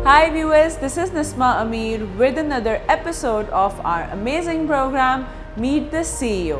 Hi viewers, this is Nisma Ameer with another episode of our amazing program Meet the CEO,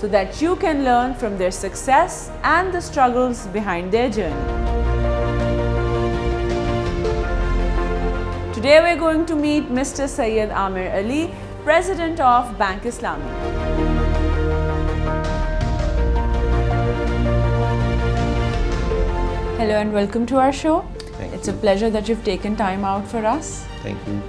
so that you can learn from their success and the struggles behind their journey. Today we're going to meet Mr. Syed Amir Ali, President of Bank Islami. Hello and welcome to our show. It's a pleasure that you've taken time out for us. Thank you.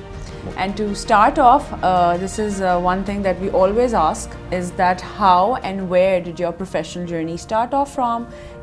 And to start off, this is one thing that we always ask, is that how and where did your professional journey start off from?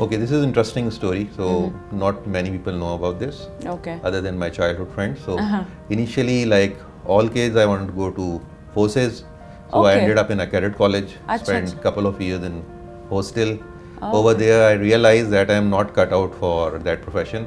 Okay, this is an interesting story. So not many people know about this. Okay. Other than my childhood friends. So initially, like all kids, I wanted to go to forces. So I ended up in a cadet college. Spent a couple of years in hostel. Over there, I realized that I am not cut out for that profession.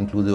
inclusive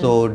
So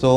So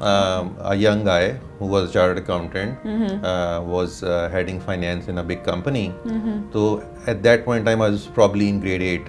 a young guy who was a chartered accountant, was heading finance in a big company. So at that point in time I was probably in grade 8.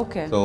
Okay. So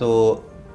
So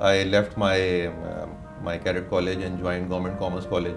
I left my cadet college and joined Government Commerce College.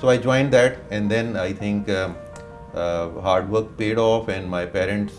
So I joined that and then I think hard work paid off and my parents'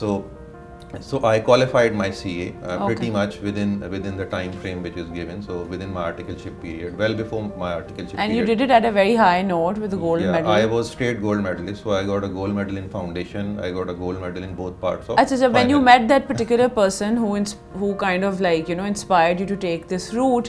So I qualified my CA pretty much within the time frame which is given. So within my articleship period, well before my articleship period. And you did it at a very high note with the gold medal. I was straight gold medalist. So I got a gold medal in foundation. I got a gold medal in both parts of. Achha, when you met that particular person who kind of like inspired you to take this route,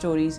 stories.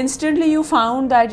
instantly you found that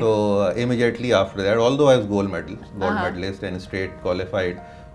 so immediately after that, although I was gold medalist and straight qualified,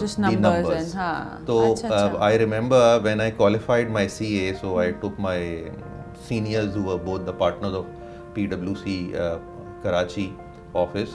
just numbers. So I remember when I qualified my CA, so I took my seniors who were both the partners of PwC Karachi office,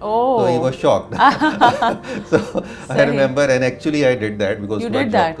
So he was shocked. So I remember, and actually I did that because you did that.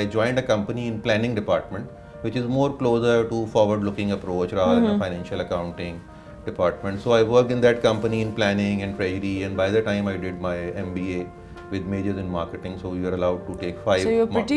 I joined a company in planning department, which is more closer to forward-looking approach rather than a financial accounting department. So I worked in that company in planning and treasury, and by the time I did my MBA with majors in marketing, so we were allowed to take 5. So you're pretty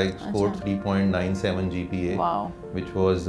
I scored 3.97 GPA. Wow. Which was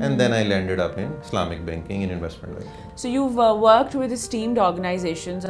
and then I landed up in Islamic banking and investment banking. So you've worked with esteemed organizations.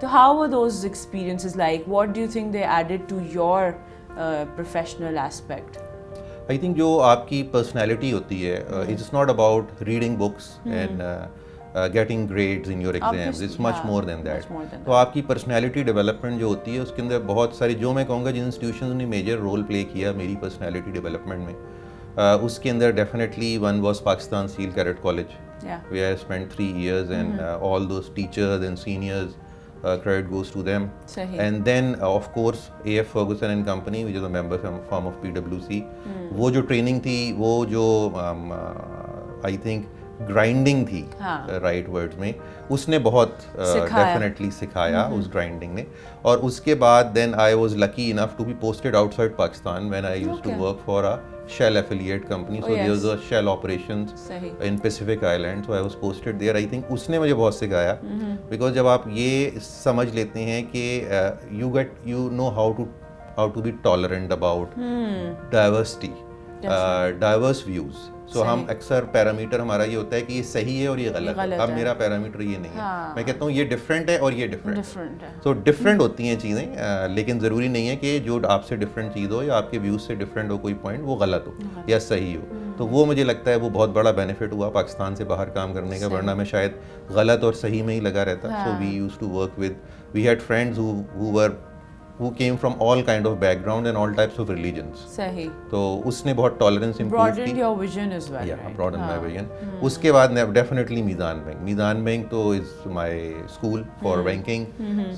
So how were those experiences like? What do you think they added to your professional aspect? I think جو آپ کی personality ہوتی ہے, it's not about reading books and getting grades in your exams. It's much more than that. تو آپ کی personality development جو ہوتی ہے اس کے اندر بہت ساری, جو میں کہوں گا جن institutions نے major role play کیا میری personality development میں, اس کے اندر definitely one was Pakistan Seal Cadet College, where I spent 3 years and all those teachers and seniors, credit goes to them. And then of course AF Ferguson and Company, which is a member firm of PwC. وہ جو training تھی, وہ جو I think grinding تھی right words میں, اس نے بہت definitely سکھایا اس گرائنڈنگ نے. اور اس کے بعد then I was lucky enough to be posted outside Pakistan when I used to work for a Shell affiliate company. So there was a Shell operations in Pacific Islands. So I was posted there. I think اس نے مجھے بہت سکھایا, because جب آپ یہ سمجھ لیتے ہیں کہ you know how to be tolerant about diversity, diverse views. سو ہم اکثر پیرامیٹر ہمارا یہ ہوتا ہے کہ یہ صحیح ہے اور یہ غلط ہے. اب میرا پیرامیٹر یہ نہیں ہے, میں کہتا ہوں یہ ڈفرینٹ ہے اور یہ ڈفرینٹ ہے. سو ڈفرینٹ ہوتی ہیں چیزیں, لیکن ضروری نہیں ہے کہ جو آپ سے ڈفرینٹ چیز ہو یا آپ کے ویوز سے ڈفرینٹ ہو کوئی پوائنٹ وہ غلط ہو یا صحیح ہو. تو وہ مجھے لگتا ہے وہ بہت بڑا بینیفٹ ہوا پاکستان سے باہر کام کرنے کا, ورنہ میں شاید غلط اور صحیح میں ہی لگا رہتا. So we used to work with, we had friends who came from all kind of background and all types of religions. صحیح. تو اس نے بہت tolerance improve کی. Broadened your vision as well. Yeah, broadened my vision. اس کے بعد definitely میزان bank. میزان bank تو is my school for banking.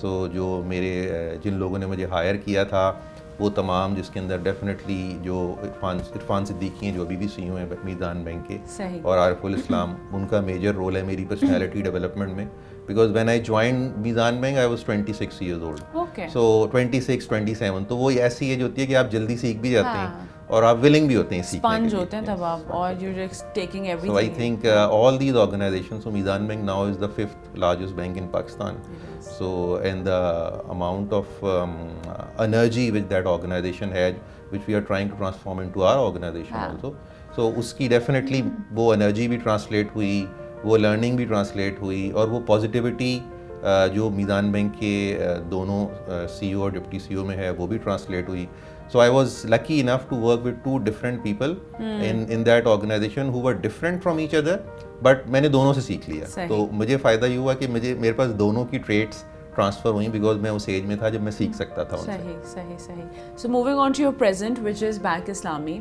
So جو میرے جن لوگوں نے مجھے ہائر کیا تھا وہ تمام, جس کے اندر ڈیفینیٹلی جو عرفان صدیقی ہیں جو ابھی بھی سی او ہیں میزان بینک کے, اور عارف الاسلام, ان کا میجر رول ہے میری پرسنالٹی ڈیولپمنٹ میں. Because when I joined Mizan Bank, I was 26 years old. Okay. So 26, 27, تو وہ ایسی ایج ہوتی ہے کہ آپ جلدی سیکھ بھی جاتے ہیں اور آپ willing بھی ہوتے ہیں سیکھنے کے لیے. Sponge ہوتے ہیں تب آپ, اور you're just taking everything. So I think all these organizations, so Mizan Bank now is the 5th largest bank in Pakistan. So and the amount of energy which that organization had, which we are trying to transform into our organization also. So اس کی definitely وہ energy بھی translate ہوئی, وہ learning بھی translate ہوئی, اور وہ positivity جو میزان بینک کے دونوں سی او اور ڈپٹی سی او میں ہے وہ بھی ٹرانسلیٹ ہوئی. So I was lucky enough to work with 2 different people in that organization who were different from each other, but میں نے دونوں سے سیکھ لیا. تو مجھے فائدہ یہ ہوا کہ میرے پاس دونوں کی ٹریٹس ٹرانسفر ہوئیں, بیکاز میں اس ایج میں تھا جب میں سیکھ سکتا تھا. صحیح. So moving on to your present, which is Bank Islami,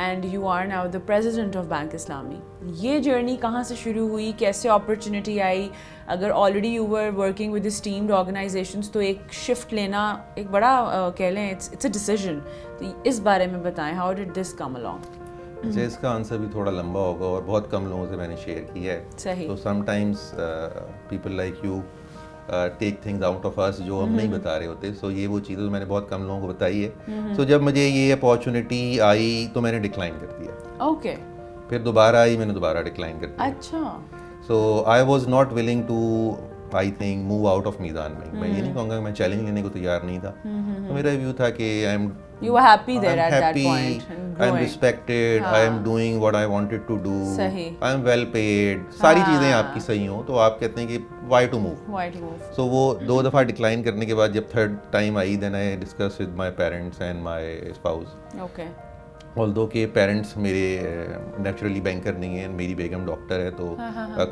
and you are now the president of Bank Islami. یہ جرنی کہاں سے شروع ہوئی, کیسے اپرچونیٹی آئی؟ اگر already you were working with esteemed organisations تو ایک شفٹ لینا ایک بڑا کہہ لیں اٹس اے ڈیسیژن, تو اس بارے میں بتائیں, how did this come along؟ اس کا آنسر بھی تھوڑا لمبا ہوگا اور بہت کم لوگوں سے میں نے شیئر کیا ہے. تو sometimes people like you take things out of us جو ہم نہیں بتا رہے ہوتے. سو یہ وہ چیزیں میں نے بہت کم لوگوں کو بتائی ہے. سو جب مجھے یہ اپارچونیٹی آئی تو میں نے ڈکلائن کر دیا. اوکے. پھر دوبارہ آئی, میں نے دوبارہ ڈکلائن کر دیا. اچھا. So I was not willing to I think move out of Meezan Bank. میں یہ نہیں کہوں گا میں چیلنج لینے کو تیار نہیں تھا. تو میرا ویو تھا کہ You were happy there at that point. I'm respected. I am doing what I wanted to do. I am well paid. ساری چیزیں آپ کی صحیح ہوں تو آپ کہتے ہیں کہ why to move. So وہ 2 دفعہ ڈکلائن کرنے کے بعد جب 3rd time I, then I discussed with my parents and my spouse. Okay. although کہ پیرنٹس میرے نیچرلی بینکر نہیں ہیں, میری بیگم ڈاکٹر ہے, تو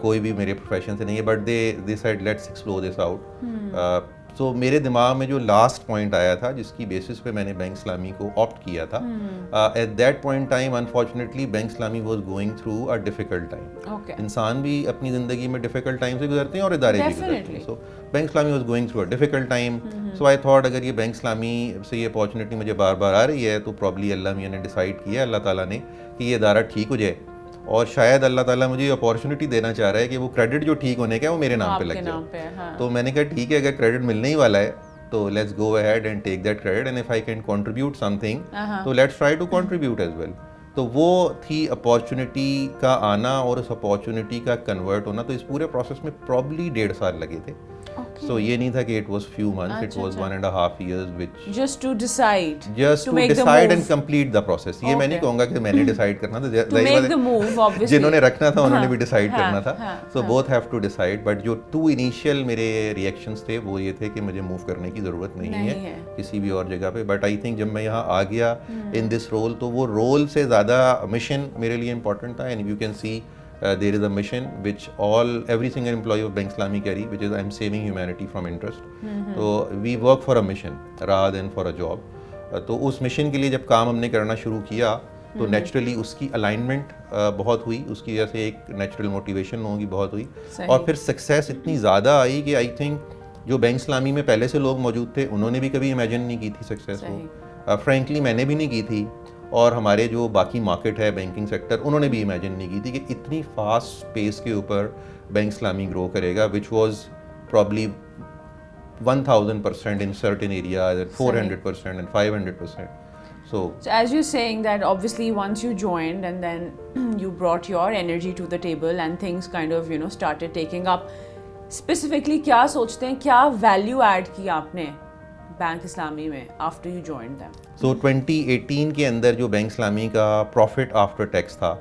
کوئی بھی میرے پروفیشن سے نہیں ہے, but they said let's explore this out. So میرے دماغ میں جو لاسٹ پوائنٹ آیا تھا جس کی بیسس پہ میں نے بینک اسلامی کو آپٹ کیا تھا, at that point time unfortunately Bank Islami was going through a difficult time. انسان بھی اپنی زندگی میں ڈیفیکلٹ ٹائم سے گزرتے ہیں اور ادارے بھی گزرتے ہیں. سو bank Islami was going through a difficult time. So I thought اگر یہ بینک اسلامی سے یہ اپارچونیٹی مجھے بار بار آ رہی ہے تو پرابلی اللہ میاں نے ڈیسائڈ کیا, اللہ تعالیٰ نے, کہ یہ ادارہ ٹھیک ہو جائے, اور شاید اللہ تعالیٰ مجھے یہ اپارچونیٹی دینا چاہ رہا ہے کہ وہ کریڈٹ جو ٹھیک ہونے کا ہے وہ میرے نام پہ لگ جائے. تو میں نے کہا ٹھیک ہے, اگر کریڈٹ ملنے ہی والا ہے تو let's go ahead and take that credit, and if I can contribute something تو let's try to contribute as well. تو وہ تھی اپارچونیٹی کا آنا اور اس اپارچونیٹی کا کنورٹ ہونا. تو اس پورے پروسیس میں پرابلی 1.5 سال لگے تھے. So یہ نہیں تھا کہ it was few months, it was 1.5 years which just to decide to decide and complete the process. یہ میں نہیں کہوں گا کہ میں نے ڈیسائڈ کرنا تھا, to make the move obviously جنہوں نے رکھنا تھا انہوں نے بھی ڈیسائڈ کرنا تھا. So both have to decide, but جو two initial میرے reactions تھے وہ یہ تھے کہ مجھے موو کرنے کی ضرورت نہیں ہے کسی بھی اور جگہ پہ. But I think جب میں یہاں آ گیا in this role تو وہ رول سے زیادہ مشن میرے لیے امپورٹنٹ تھا. And you can see there is a mission which every single employee of Bank Islami carry, which is I'm saving humanity from interest. So we work for a mission rather than for a job. تو اس mission کے لیے جب کام ہم نے کرنا شروع کیا تو نیچرلی اس کی الائنمنٹ بہت ہوئی, اس کی وجہ سے ایک نیچرل موٹیویشن ہوگی بہت ہوئی, اور پھر سکسیس اتنی زیادہ آئی کہ آئی تھنک جو بینک اسلامی میں پہلے سے لوگ موجود تھے انہوں نے بھی کبھی امیجن نہیں کی تھی سکسیس کو, فرینکلی میں نے بھی نہیں کی تھی, اور ہمارے جو باقی مارکیٹ ہے بینکنگ سیکٹر انہوں نے بھی امیجن نہیں کی تھی کہ اتنی فاسٹ پیس کے اوپر بینک اسلامی گرو کرے گا, which was probably 1000% in certain areas, 400% and 500%. So as you're saying that obviously once you joined and then you brought your energy to the table and things kind of started taking up. Specifically کیا سوچتے ہیں, کیا value add کی آپ نے bank اسلامی میں after you joined them? So 2018 کے اندر جو بینک اسلامی کا پروفٹ آفٹر ٹیکس تھا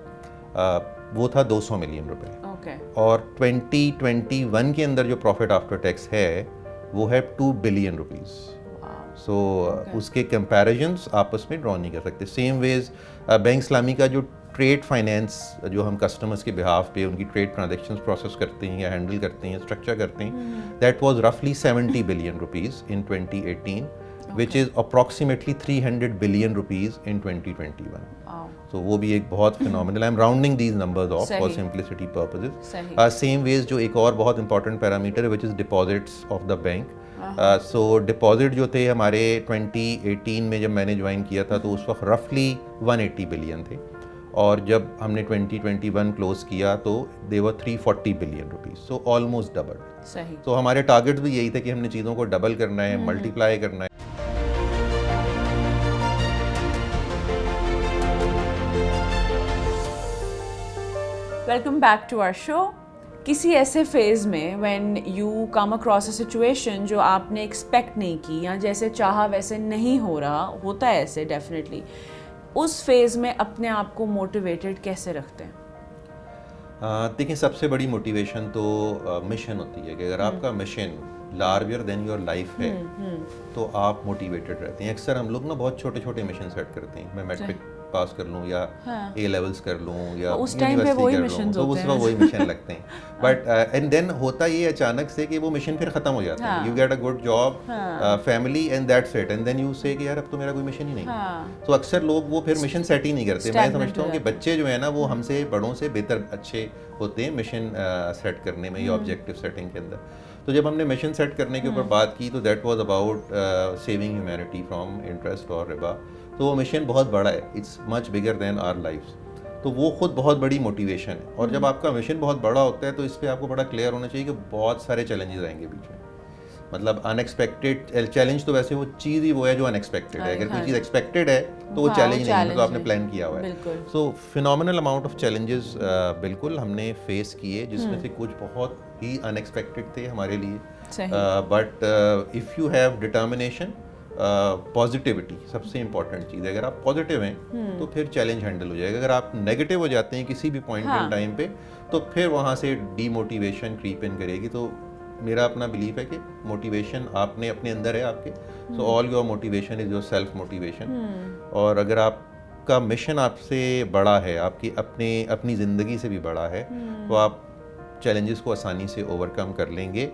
وہ تھا 200 ملین روپے, اور 2021 کے اندر جو پروفٹ آفٹر ٹیکس ہے وہ ہے 2 بلین روپیز. سو اس کے کمپیریزنس آپس میں ڈرا نہیں کر سکتے. سیم ویز بینک اسلامی کا جو ٹریڈ فائنینس جو ہم کسٹمرس کے بہاف پہ ان کی ٹریڈ ٹرانزیکشنز پروسیس کرتے ہیں یا ہینڈل کرتے ہیں, اسٹرکچر کرتے ہیں, دیٹ واز رفلی 70 billion rupees in 2018, which is approximately 300 billion rupees in 2021. So وہ بھی ایک بہت phenomenal. I'm rounding these numbers off for simplicity purposes. Same ways جو ایک اور بہت important parameter ہے which is deposits of the bank. So deposit جو تھے ہمارے 2018 میں جب میں نے جوائن کیا تھا تو اس وقت roughly 180 billion تھے, اور جب ہم نے 2021 کلوز کیا تو they were 340 billion rupees. So almost double. تو ہمارے ٹارگیٹ بھی یہی تھے کہ ہم نے چیزوں کو ڈبل کرنا ہے, ملٹیپلائی کرنا ہے. ویلکم بیک ٹو آور شو. کسی ایسے فیز میں when you come across a situation جو آپ نے ایکسپیکٹ نہیں کی یا جیسے چاہا ویسے نہیں ہو رہا, ہوتا ہے ایسے ڈیفینیٹلی, اس فیز میں اپنے آپ کو موٹیویٹڈ کیسے رکھتے ہیں؟ دیکھیں سب سے بڑی موٹیویشن تو مشن ہوتی ہے کہ اگر آپ کا mission larger than your life ہے تو آپ موٹیویٹڈ رہتے ہیں. اکثر ہم لوگ نا بہت چھوٹے چھوٹے مشن سیٹ کرتے ہیں, میں میٹرک پاس کر لوں یا اے لیولس کر لوں یا یونیورسٹی کر لوں, تو اس وقت وہی مشن لگتے ہیں. بٹ اینڈ دین ہوتا یہ اچانک سے کہ وہ مشن پھر ختم ہو جاتا ہے. You get a good job, family, and that's it, and then you say کہ یار اب تو میرا کوئی مشن ہی نہیں. تو اکثر لوگ وہ پھر مشن سیٹ ہی نہیں کرتے. میں سمجھتا ہوں کہ بچے جو ہیں نا وہ ہم سے بڑوں سے بہتر اچھے ہوتے ہیں مشن سیٹ کرنے میں یا آبجیکٹیو سیٹنگ کے اندر. تو جب ہم نے مشن سیٹ کرنے کے اوپر بات کی تو that was about saving humanity from interest اور ربا. تو وہ مشن بہت بڑا ہے, it's much bigger then our lives. تو وہ خود بہت بڑی موٹیویشن ہے. اور جب آپ کا مشن بہت بڑا ہوتا ہے تو اس پہ آپ کو بڑا کلیئر ہونا چاہیے کہ بہت سارے چیلنجز آئیں گے بیچ میں. مطلب ان ایکسپیکٹڈ چیلنج تو ویسے وہ چیز ہی وہ ہے جو ان ایکسپیکٹڈ ہے. اگر کوئی چیز ایکسپیکٹڈ ہے تو وہ چیلنج نہیں ہے, تو آپ نے پلان کیا ہوا ہے. سو فینومینل اماؤنٹ آف چیلنجز بالکل ہم نے فیس کیے, جس میں سے کچھ بہت ہی ان ایکسپیکٹڈ تھے ہمارے لیے. But if you have determination, positivity سب سے امپورٹنٹ چیز ہے. اگر آپ پازیٹیو ہیں تو پھر چیلنج ہینڈل ہو جائے گا. اگر آپ نیگیٹو ہو جاتے ہیں کسی بھی پوائنٹ ان ٹائم پہ تو پھر وہاں سے ڈی موٹیویشن کریپ ان کرے گی. تو میرا اپنا بلیف ہے کہ موٹیویشن آپ نے اپنے اندر ہے آپ کے. So all your motivation is your self motivation. اور اگر آپ کا مشن آپ سے بڑا ہے, آپ کی اپنی زندگی سے بھی بڑا ہے, تو آپ چیلنجز کو آسانی سے اوور کم کر لیں گے.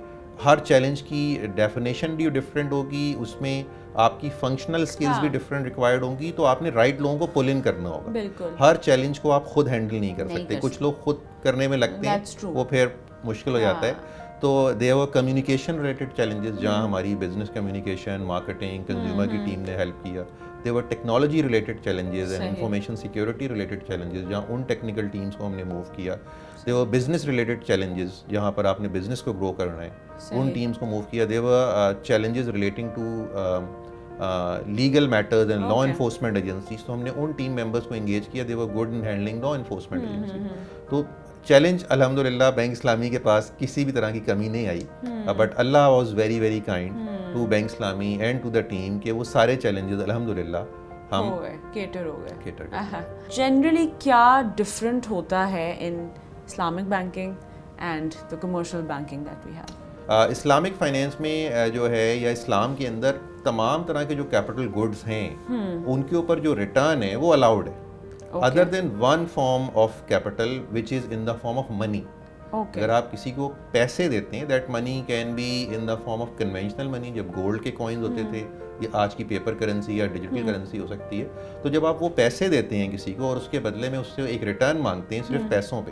ہر چیلنج کی ڈیفینیشن بھی ڈفرینٹ ہوگی, اس میں آپ کی فنکشنل اسکلز بھی ڈفرینٹ ریکوائرڈ ہوں گی. تو آپ نے رائٹ لوگوں کو پل ان کرنا ہوگا. ہر چیلنج کو آپ خود ہینڈل نہیں کر سکتے. کچھ لوگ خود کرنے میں لگتے ہیں, وہ پھر مشکل ہو جاتا ہے. تو there were communication related challenges جہاں ہماری بزنس کمیونیکیشن, مارکیٹنگ, کنزیومر کی ٹیم نے ہیلپ کیا. There were technology related challenges and information security related challenges جہاں ان ٹیکنیکل ٹیمس کو ہم نے موو کیا. There were business related challenges جہاں پر آپ نے بزنس کو گرو کرنا ہے, ان ٹیمس کو موو کیا. There were challenges relating to legal matters and law enforcement agencies, تو ہم نے ان ٹیم ممبرس کو انگیج کیا. There were good in handling law enforcement agency. تو چیلنج الحمدللہ بینک اسلامی کے پاس کسی بھی طرح کی کمی نہیں آئی, but Allah was very very kind to Bank Islami and to the team کہ وہ سارے چیلنجز الحمدللہ ہم کیٹر ہو گئے. جنرلی کیا ڈفرینٹ ہوتا ہے in Islamic banking and the commercial banking that we have? Islamic finance میں جو ہے یا اسلام کے اندر تمام طرح کے جو کیپٹل گڈس ہیں ان کے اوپر جو ریٹرن ہے وہ الاؤڈ ہے, other than one form of capital which is in the form of money. اگر آپ کسی کو پیسے دیتے ہیں that money can be in the form of conventional money, جب گولڈ کے کوائنز ہوتے تھے, یہ آج کی پیپر کرنسی یا ڈیجیٹل کرنسی ہو سکتی ہے. تو جب آپ وہ پیسے دیتے ہیں کسی کو اور اس کے بدلے میں اس سے ایک ریٹرن مانگتے ہیں صرف پیسوں پہ,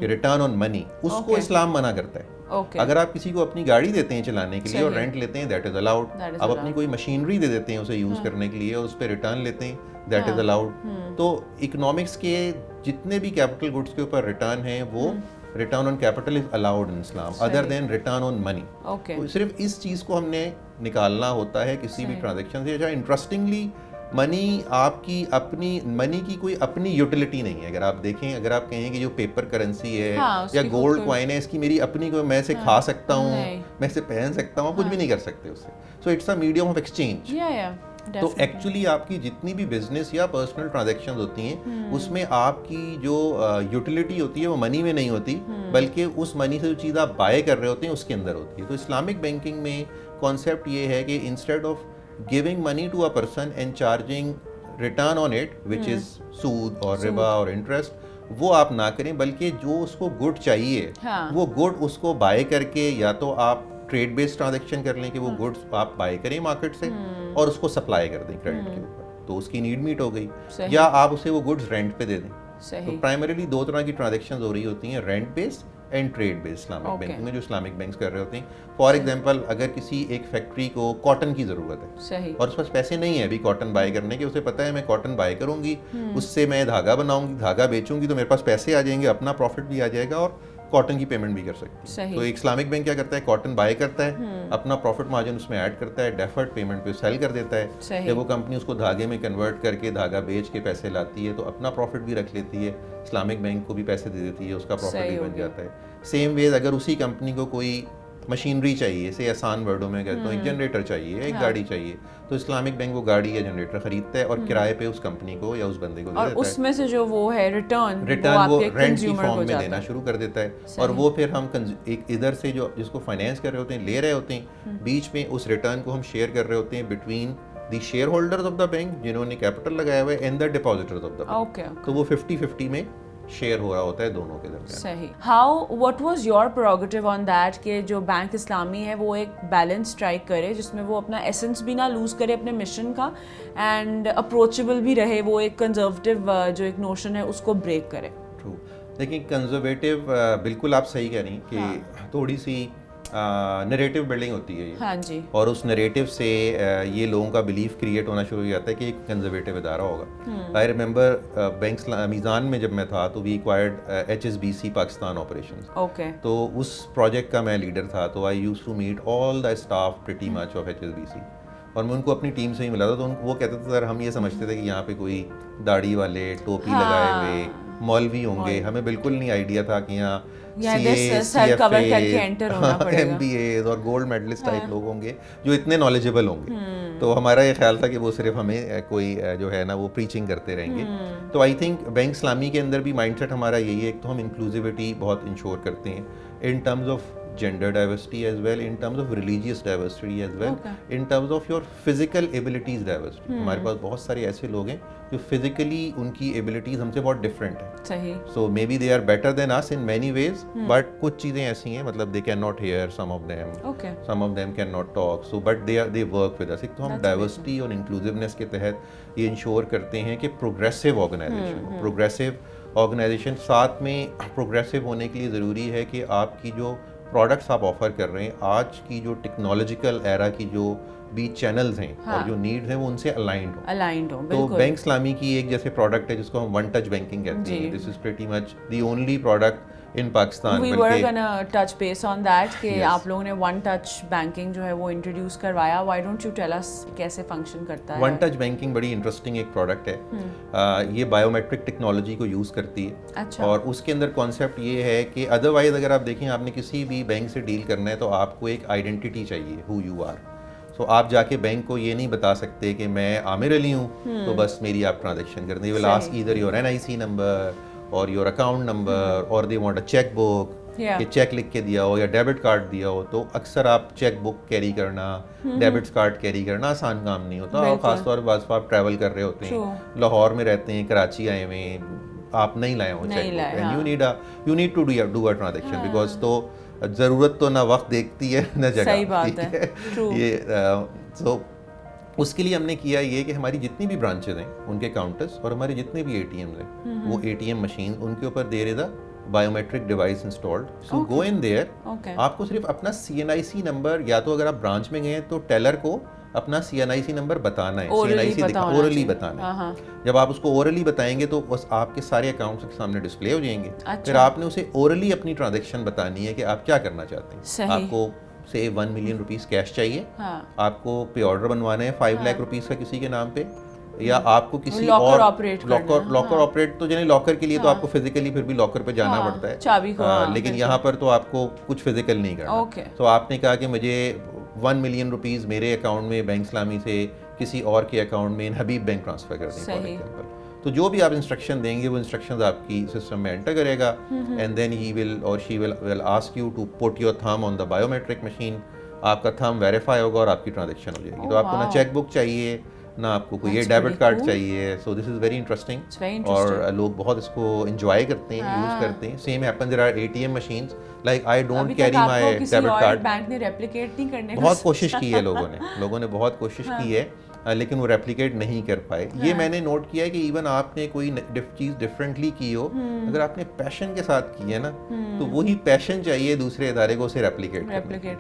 کہ ریٹرن آن منی, اس کو اسلام منع کرتا ہے. اگر آپ کسی کو اپنی گاڑی دیتے ہیں چلانے کے لیے اور رینٹ لیتے ہیں دیٹ از الاؤڈ. آپ اپنی کوئی مشینری دے دیتے ہیں اسے یوز کرنے کے لیے اور اس پہ ریٹرن لیتے ہیں دیٹ از الاؤڈ. تو اکنامکس کے جتنے بھی کیپٹل گڈس کے اوپر ریٹرن ہیں وہ return on capital is allowed in Islam other than return on money. صرف اس چیز کو ہم نے نکالنا ہوتا ہے کسی بھی ٹرانزیکشن سے. انٹرسٹنگلی منی آپ کی اپنی منی کی کوئی اپنی یوٹیلیٹی نہیں ہے. اگر آپ دیکھیں, اگر آپ کہیں کہ جو پیپر کرنسی ہے یا گولڈ کوائن ہے اس کی میری اپنی کوئی, میں اسے کھا سکتا ہوں, میں اسے پہن سکتا ہوں, کچھ بھی نہیں کر سکتے اس سے. So it's a medium of exchange. تو ایکچولی آپ کی جتنی بھی بزنس یا پرسنل ٹرانزیکشن ہوتی ہیں اس میں آپ کی جو یوٹیلیٹی ہوتی ہے وہ منی میں نہیں ہوتی, بلکہ اس منی سے جو چیز آپ بائی کر رہے ہوتے ہیں اس کے اندر ہوتی ہے. تو اسلامک بینکنگ میں کانسیپٹ یہ ہے کہ instead of giving money to a person and charging return on it which is سود اور ربا اور انٹرسٹ, وہ آپ نہ کریں, بلکہ جو اس کو گڈ چاہیے وہ گڈ اس کو بائی کر کے یا تو آپ ٹریڈ بیسڈ ٹرانزیکشن کر لیں کہ وہ گڈس آپ بائی کریں مارکیٹ سے اور اس کو سپلائی کر دیں کریڈٹ کے اوپر, تو اس کی نیڈ میٹ ہو گئی, یا آپ اسے وہ گڈس رینٹ پہ دے دیں. تو پرائمریلی دو طرح کی ٹرانزیکشن ہو رہی ہوتی ہیں, rent based and trade based Islamic banking میں, جو اسلامک بینکس کر رہے ہوتے ہیں. فار ایگزامپل اگر کسی ایک فیکٹری کو کاٹن کی ضرورت ہے اور اس پاس پیسے نہیں ہے ابھی کاٹن بائی کرنے کے, اسے پتا ہے میں کاٹن بائی کروں گی, اس سے میں دھاگا بناؤں گی, دھاگا بیچوں گی تو میرے پاس پیسے آ جائیں گے, اپنا پروفٹ بھی آ جائے گا اور کاٹن کی پیمنٹ بھی کر سکتی ہے. تو ایک اسلامک بینک کیا کرتا ہے, کاٹن بائی کرتا ہے, اپنا پروفٹ مارجن اس میں ایڈ کرتا ہے, ڈیفرڈ پیمنٹ پہ سیل کر دیتا ہے. جب وہ کمپنی اس کو دھاگے میں کنورٹ کر کے دھاگا بیچ کے پیسے لاتی ہے تو اپنا پروفٹ بھی رکھ لیتی ہے, اسلامک بینک کو بھی پیسے دے دیتی ہے, اس کا پروفٹ بھی بن جاتا ہے. سیم ویز اگر اسی کمپنی کو کوئی مشینری چاہیے, اسے آسان ورڈوں میں کہتا ہوں, ایک جنریٹر چاہیے, ایک گاڑی چاہیے, تو اسلامک بینک وہ گاڑی یا جنریٹر خریدتا ہے اور کرائے پہ اس کمپنی کو یا اس بندے کو دے دیتا ہے, اور اس میں سے جو وہ ہے ریٹرن وہ رینٹ کی فارم میں دینا شروع کر دیتا ہے. اور وہ پھر ہم ایک ادھر سے جو جس کو فائنینس کر رہے ہوتے ہیں لے رہے ہوتے ہیں, بیچ میں اس ریٹرن کو ہم شیئر کر رہے ہوتے ہیں between the shareholders of the bank جنہوں نے کیپٹل لگایا ہوا ہے and the depositors of the bank. تو وہ 50-50 میں شیئر ہو رہا ہوتا ہے دونوں کے درمیان. صحیح. How what was your پروگیٹو on that کہ جو بینک اسلامی ہے وہ ایک بیلنس اسٹرائک کرے جس میں وہ اپنا ایسنس بھی نہ لوز کرے اپنے مشن کا, اینڈ اپروچیبل بھی رہے, وہ ایک کنزرویٹو جو ایک نوشن ہے اس کو بریک کرے. ٹرو. دیکھیں کنزرویٹو بالکل آپ صحیح کہہ رہی ہیں کہ تھوڑی سی نریٹو بلڈنگ ہوتی ہے ہاں جی, اور اس نریٹو سے یہ لوگوں کا بلیف کریٹ ہونا شروع ہو جاتا ہے کہ ایک کنزرویٹو ادارہ ہوگا. آئی ریممبر بینک میزان میں جب میں تھا تو we acquired HSBC Pakistan operations. تو اس پروجیکٹ کا میں لیڈر تھا, تو I used to meet all the staff pretty much of HSBC, اور میں ان کو اپنی ٹیم سے ہی ملا تھا. تو وہ کہتے تھے سر ہم یہ سمجھتے تھے کہ یہاں پہ کوئی داڑھی والے ٹوپی لگائے ہوئے مولوی ہوں گے, ہمیں بالکل نہیں آئیڈیا تھا کہ یہاں MBAs اور گولڈ میڈلسٹ ٹائپ لوگ ہوں گے جو اتنے نالجبل ہوں گے. تو ہمارا یہ خیال تھا کہ وہ صرف ہمیں کوئی جو ہے نا وہ پریچنگ کرتے رہیں گے. تو آئی تھنک بینک اسلامی کے اندر بھی مائنڈ سیٹ ہمارا یہی ہے, ایک تو ہم انکلوزیوٹی بہت انشور کرتے ہیں in terms of gender diversity as well, in terms of religious diversity as well, in terms of your physical abilities diversity. ہمارے پاس بہت سارے ایسے لوگ ہیں جو physically ان کی abilities ہم سے بہت different ہیں. صحیح. So maybe they are better than us in many ways, but کچھ چیزیں ایسی ہیں مطلب they cannot hear some of them, some of them cannot talk, so but they work with us. ایک تو ہم diversity اور inclusiveness کے تحت یہ انشور کرتے ہیں کہ progressive organization ساتھ میں progressive ہونے کے لیے ضروری ہے کہ آپ کی جو پروڈکٹس آپ آفر کر رہے ہیں آج کی جو ٹیکنالوجیکل ایرا کی جو بھی چینلز ہیں اور جو نیڈز ہیں وہ ان سے الائنڈ ہوں. تو بینک اسلامی کی ایک جیسے پروڈکٹ ہے جس کو ہم ون ٹچ بینکنگ کہتے ہیں. This is pretty much the only product in Pakistan. We were gonna touch base on that کہ آپ لوگوں نے ون ٹچ بینکنگ جو ہے وہ انٹروڈیوس کروایا. Why don't you tell us کیسے فنکشن کرتا ہے؟ ون ٹچ بینکنگ بڑی انٹرسٹنگ ایک پروڈکٹ ہے. یہ بایو میٹرک ٹیکنالوجی کو یوز کرتی ہے, اور اس کے اندر کانسیپٹ یہ ہے کہ ادروائز اگر آپ دیکھیں آپ نے کسی بھی بینک سے ڈیل کرنا ہے تو آپ کو ایک آئیڈینٹی چاہیے, ہو یو آر. تو آپ جا کے بینک کو یہ نہیں بتا سکتے کہ میں عامر علی ہوں تو بس میری آپ ٹرانزیکشن کر دیں. Will ask either your NIC number اور یور اکاؤنٹ نمبر اور they want a cheque book کہ چیک لکھ کے دیا ہو یا ڈیبٹ کارڈ دیا ہو. تو اکثر آپ چیک بک کیری کرنا, ڈیبٹ کارڈ کیری کرنا آسان کام نہیں ہوتا, اور خاص طور پر بعض آپ ٹریول کر رہے ہوتے ہیں, لاہور میں رہتے ہیں, کراچی آئے ہوئے ہیں, آپ نہیں لائے ہوں cheque book, and you need to do a transaction because تو ضرورت تو نہ وقت دیکھتی ہے نہ جگہ. صحیح بات ہے. یہ سو اس کے لیے ہم نے کیا یہ کہ ہماری جتنی بھی برانچز ہیں ان کے کاؤنٹرز اور ہمارے جتنے بھی ATMs ہیں وہ ATM مشین ان کے اوپر there is a biometric device installed. So go in there, آپ کو صرف اپنا CNIC نمبر, یا تو اگر آپ برانچ میں گئے ہیں تو ٹیلر کو اپنا CNIC نمبر بتانا ہے, CNIC اورلی بتانا ہے. جب آپ اس کو اورلی بتائیں گے تو بس آپ کے سارے اکاؤنٹس کے سامنے ڈسپلے ہو جائیں گے. پھر آپ نے اسے اورلی اپنی ٹرانزیکشن بتانی ہے کہ آپ کیا کرنا چاہتے ہیں. آپ کو سے 1 ملین روپیز کیش چاہیے, آپ کو پے آرڈر بنوانا ہے 5 لاکھ روپیز کا کسی کے نام پہ, یا آپ کو کسی اور لاکر آپریٹ, تو جنہیں لاکر کے لیے تو آپ کو فزیکلی پھر بھی لاکر پہ جانا پڑتا ہے, لیکن یہاں پر تو آپ کو کچھ فزیکل نہیں کرنا. تو آپ نے کہا کہ مجھے 1 ملین روپیز میرے اکاؤنٹ میں بینک اسلامی سے کسی اور کے اکاؤنٹ میں حبیب بینک ٹرانسفر کر دیں فار ایگزامپل. تو جو بھی آپ انسٹرکشن دیں گے وہ انسٹرکشنز آپ کی سسٹم میں انٹر کرے گا, and then he will or she will ask you to put your thumb on the biometric machine. آپ کا تھم ویریفائی ہوگا اور آپ کی ٹرانزیکشن ہو جائے گی. تو آپ کو نہ چیک بک چاہیے نہ آپ کو کوئی یہ ڈیبٹ کارڈ چاہیے. سو دس از ویری انٹرسٹنگ, اور لوگ بہت اس کو انجوائے کرتے ہیں, یوز کرتے ہیں. Same happen there are ATM machines like I don't carry my debit card. Bank نے ریپلیکیٹ نہیں کرنے بہت کوشش کی ہے لوگوں نے بہت کوشش کی ہے, لیکن وہ ریپلیکیٹ نہیں کر پائے. یہ میں نے نوٹ کیا ہے کہ ایون آپ نے کوئی چیز ڈفرینٹلی کی ہو, اگر آپ نے پیشن کے ساتھ کی ہے نا تو وہی پیشن چاہیے دوسرے ادارے کو اسے ریپلیکیٹ